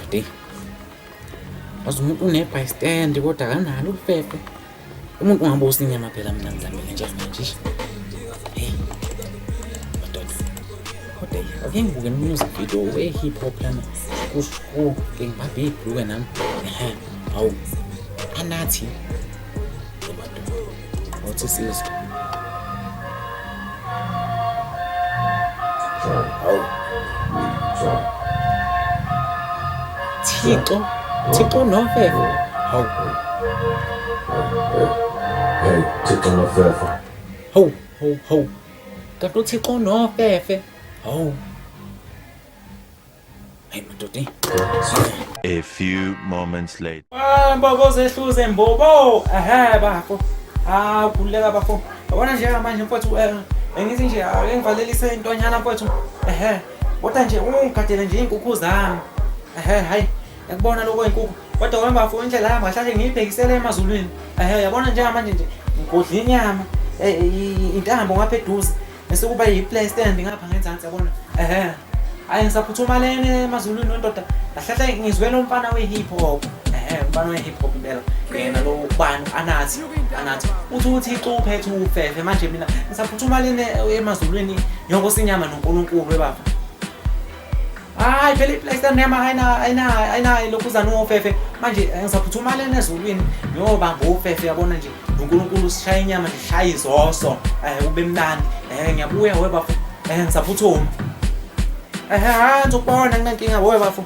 madoda wazi umuntu une-bystand kodwa akanalo ufefe umuntu ungabusa inyama phela mina ngizamile nje manje hey madoda kodwa ake ngibuke music video we-hip hop lana kusho ke ngibambe ibhuluke nami hawu anathi madoda wathi sizwe hawu Thixo nofefe hawu Hey, Thixo nofefe hawu kanti uThixo nofefe hawu hey madoda A few moments later. mbobo zehluze mbobo bafo khululeka bafo yabona nje manje mfowethu ngithi nje ake ngivalelise intonyana mfowethu kodwa nje ungigadele nje inkukhu zami hayi yakubona lokho inkukhu kodwa wena bafo indlela yami ngahlale ngiyibhekisele emazulwini yabona nje manje nje ngigodla inyama intambo ngapha eduze bese kuba yi-playstand ngapha ngenzansi yabona hayi ngisaphuthuma lene emazulwini nondoda ngahlala ngizwela umfana we-hip hop umfana we-hip hop impela yena lo kubani anathi uthi uThixo uphethe ufefe manje mina ngisaphuthuma lene emazulwini yonke inyama noNkulunkulu webaba hayi phela i-playstand yami ayinayo lokhuzana ufefe manje ngisaphuthuma lene ezulwini ngiyobamba ufefe yabona nje noNkulunkulu sishaya inyama nje shaya izoso ube mnandi ngiyabuya webafo ngisaphuthuma ngizokubona nginenkinga webafo